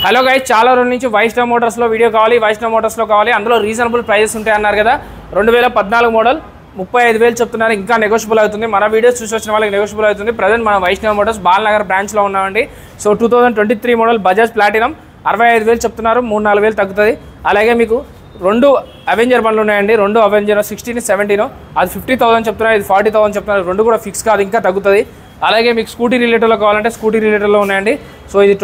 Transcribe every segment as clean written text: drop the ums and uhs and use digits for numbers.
Hello guys, చాలా రోజుల నుంచి వైష్ణవ్ మోటార్స్లో వీడియో కావాలి, వైష్ణవ్ మోటార్స్లో కావాలి. అందులో రీజనబుల్ ప్రైజెస్ ఉంటాయి అన్నారు కదా. 2014 మోడల్ 35,000 చెప్తున్నారు. ఇంకా నెగోషియబుల్ అవుతుంది. మన వీడియోస్ చూసి వచ్చిన వాళ్ళకి నెగోషియబుల్ అవుతుంది. ప్రజెంట్ మన వైష్ణవ్ మోటార్స్ బాలనగర్ బ్రాంచ్లో ఉన్నామండి. సో 2023 మోడల్ బజాజ్ ప్లాటినం 65,000 చెప్తున్నారు. 3-4,000 తగ్గుతుంది. అలాగే మీకు రెండు అవెంజర్ బండ్లు ఉన్నాయండి. రెండు అవెంజర్ 16, 17 అది 50,000 చెప్తున్నారు. ఇది 40,000 చెప్తున్నారు. రెండు కూడా ఫిక్స్ కాదు, ఇంకా తగ్గుతుంది. అలాగే మీకు స్కూటీ రిలేటర్లో కావాలంటే స్కూటీ రిలేటర్లో ఉన్నాయండి. సో ఇది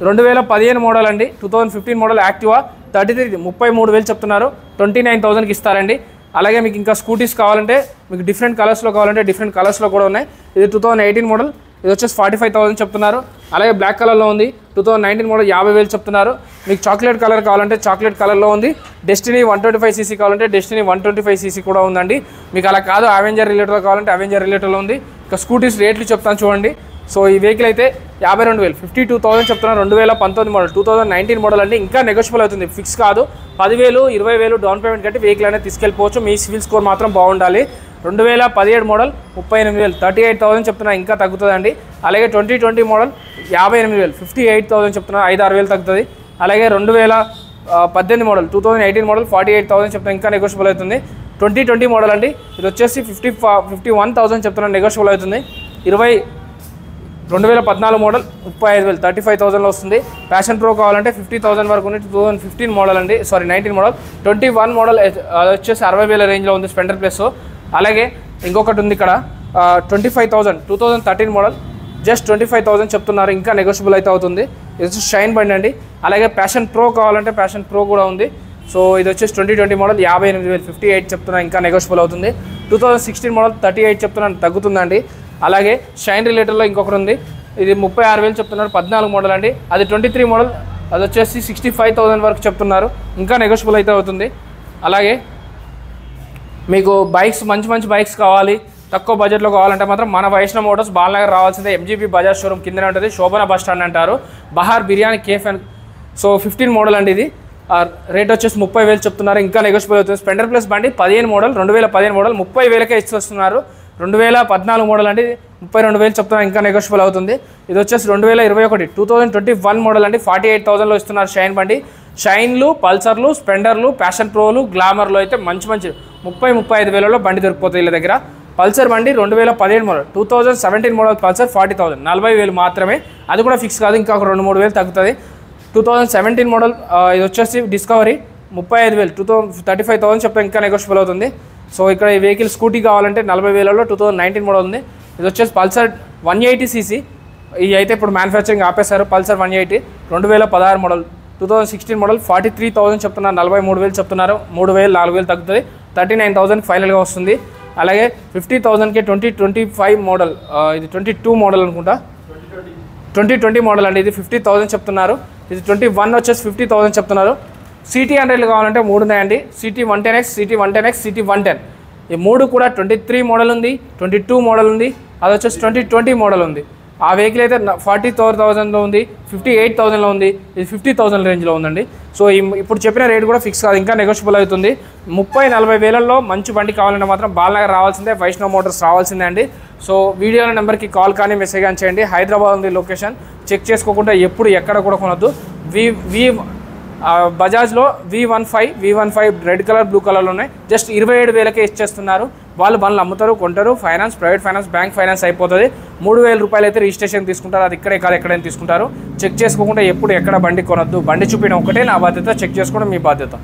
2015 మోడల్ అండి. 2015 మోడల్ యాక్టివా 33,000 చెప్తున్నారు. 29,000కి ఇస్తారండి. అలాగే మీకు ఇంకా స్కూటీస్ కావాలంటే మీకు డిఫరెంట్ కలర్స్లో కావాలంటే డిఫరెంట్ కలర్స్లో కూడా ఉన్నాయి. ఇది 2018 మోడల్, ఇది వచ్చేసి 45,000 చెప్తున్నారు. అలాగే బ్లాక్ కలర్లో ఉంది. 2019 మోడల్ 50,000 చెప్తున్నారు. మీకు చాక్లెట్ కలర్ కావాలంటే చాక్లెట్ కలర్లో ఉంది. డెస్టినీ 125cc కావాలంటే డెస్టినీ 125cc కూడా ఉందండి. మీకు అలా కాదు అవెంజర్ రిలేటర్లో కావాలంటే అవెంజర్ రిలేటర్లో ఉంది. ఇంకా స్కూటీస్ రేట్లు చెప్తాను చూడండి. సో ఈ వెహికల్ అయితే 52,000 52,000 చెప్తున్నారు. 2019 మోడల్ 2019 మోడల్ అంటే ఇంకా నెగోషియబుల్ అవుతుంది, ఫిక్స్ కాదు. 10,000 20,000 డౌన్ పేమెంట్ కట్టి వెహికల్ అనేది తీసుకెళ్ళిపోవచ్చు. మీ సివిల్ స్కోర్ మాత్రం బాగుండాలి. 2017 మోడల్ 38,000 38,000 చెప్తున్నారు. ఇంకా తగ్గుతుందండి. అలాగే 2020 మోడల్ 58,000 58,000 చెప్తున్నారు. 5-6,000 తగ్గుతుంది. అలాగే 2018 మోడల్ 2018 మోడల్ 48,000 చెప్తున్నారు. ఇంకా నెగోషియబుల్ అవుతుంది. 2020 మోడల్ అండి. ఇది వచ్చేసి 51,000 చెప్తున్నారు. నెగోషియబుల్ అవుతుంది. 2014 మోడల్ 35,000 35,000లో వస్తుంది. ప్యాషన్ ప్రో కావాలంటే 50,000 వరకు ఉంది. 2015 మోడల్ అండి, 19 మోడల్. 21 మోడల్ అది వచ్చేసి 60,000 రేంజ్లో ఉంది స్ప్లెండర్ ప్లస్. అలాగే ఇంకొకటి ఉంది ఇక్కడ 25,000 2013 మోడల్ జస్ట్ 25,000 చెప్తున్నారు. ఇంకా నెగోషియబుల్ అయితే అవుతుంది. ఇది వచ్చి షైన్ బండి అండి. అలాగే ప్యాషన్ ప్రో కావాలంటే ప్యాషన్ ప్రో కూడా ఉంది. సో ఇది వచ్చేసి 2020 మోడల్ 58,000 58 చెప్తున్నారు. ఇంకా నెగోషియబుల్ అవుతుంది. 2016 మోడల్ 38 చెప్తున్నారు. తగ్గుతుందండి. అలాగే షైన్ రిలేటర్లో ఇంకొకటి ఉంది. ఇది 36,000 చెప్తున్నారు. 14 మోడల్ అండి. అది 23 మోడల్, అది వచ్చేసి 65,000 వరకు చెప్తున్నారు. ఇంకా నెగోషియబుల్ అయితే అవుతుంది. అలాగే మీకు బైక్స్ మంచి బైక్స్ కావాలి, తక్కువ బడ్జెట్లో కావాలంటే మాత్రం మన వైష్ణవ్ మోటార్స్ బాలనగర్ రావాల్సిందే. MGP బజాజ్ షోరూమ్ కిందనే ఉంటుంది. శోభన బస్ స్టాండ్ అంటారు. Bahar biryani cafe and so 15 model అండి. ఇది రేట్ వచ్చేసి 30,000 చెప్తున్నారు. ఇంకా నెగోషియబుల్ అవుతుంది. స్ప్లెండర్ ప్లస్ బండి 15 మోడల్ 2015 మోడల్ 30,000కే ఇస్తున్నారు. 2014 మోడల్ అండి 32,000 చెప్తున్నారు. ఇంకా నెగోషియబుల్ అవుతుంది. ఇది వచ్చేసి 2021 2021 మోడల్ అండి. 48,000లో ఇస్తున్నారు షైన్ బండి. షైన్లు, పల్సర్లు, స్ప్లెండర్లు, ప్యాషన్ ప్రోలు, గ్లామర్లు అయితే మంచి 30-35,000లో బండి దొరికిపోతుంది వీళ్ళ దగ్గర. పల్సర్ బండి 2017 మోడల్ 2017 మోడల్ పల్సర్ 40,000 40,000 మాత్రమే. అది కూడా ఫిక్స్ కాదు, ఇంకా ఒక 2-3,000 తగ్గుతుంది. 2017 మోడల్ ఇది వచ్చేసి డిస్కవరీ 35,000 35,000 చెప్తే ఇంకా నెగోషియబుల్ అవుతుంది. సో ఇక్కడ ఈ వెహికల్ స్కూటీ కావాలంటే 40,000లో 2019 మోడల్ ఉంది. ఇది వచ్చేసి పల్సర్ 180cc. ఇది అయితే ఇప్పుడు మ్యానుఫ్యాక్చరింగ్ ఆపేశారు. పల్సర్ 180 2016 మోడల్ 2016 మోడల్ 43,000 చెప్తున్నారు. 43,000 చెప్తున్నారు. 3,000-4,000 తగ్గుతుంది. 39,000 ఫైనల్గా వస్తుంది. అలాగే 50,000కి 2025 మోడల్ ఇది 22 మోడల్ అనుకుంటా. 2020 మోడల్ అండి. ఇది 50,000 చెప్తున్నారు. ఇది 21 వచ్చేసి 50,000 చెప్తున్నారు. సిటీ 100 కావాలంటే 3 ఉన్నాయండి. City 110X, city 110X, city 110. ఈ 3 కూడా 23 మోడల్ ఉంది, 22 మోడల్ ఉంది, అది వచ్చేసి 2020 మోడల్ ఉంది. ఆ వెహికల్ అయితే 44,000లో ఉంది, 58,000లో ఉంది, ఇది 50,000 రేంజ్లో ఉందండి. సో ఇప్పుడు చెప్పిన రేట్ కూడా ఫిక్స్ కాదు, ఇంకా నెగోషియబుల్ అవుతుంది. 30-40,000లో మంచి బండి కావాలంటే మాత్రం బాలనగర్ రావాల్సిందే, వైష్ణవ్ మోటార్స్ రావాల్సిందే అండి. సో వీడియోల నెంబర్కి కాల్ కానీ మెసేజ్ కానీ చేయండి. హైదరాబాద్ ఉంది లొకేషన్, చెక్ చేసుకోకుండా ఎప్పుడు ఎక్కడ కూడా కొనొద్దు. బజాజ్లో V15 రెడ్ కలర్ బ్లూ కలర్లో ఉన్నాయి. జస్ట్ 27,000కే ఇచ్చేస్తున్నారు. వాళ్ళు బండ్లు అమ్ముతారు, కొంటారు. Finance, private finance, bank finance అయిపోతుంది. 3,000 రూపాయలు అయితే రిజిస్ట్రేషన్ తీసుకుంటారు. అది ఇక్కడే కాదు ఎక్కడైనా తీసుకుంటారు. చెక్ చేసుకోకుండా ఎప్పుడు ఎక్కడ బండి కొనొద్దు. బండి చూపిన ఒకటే నా బాధ్యత, చెక్ చేసుకోవడం మీ బాధ్యత.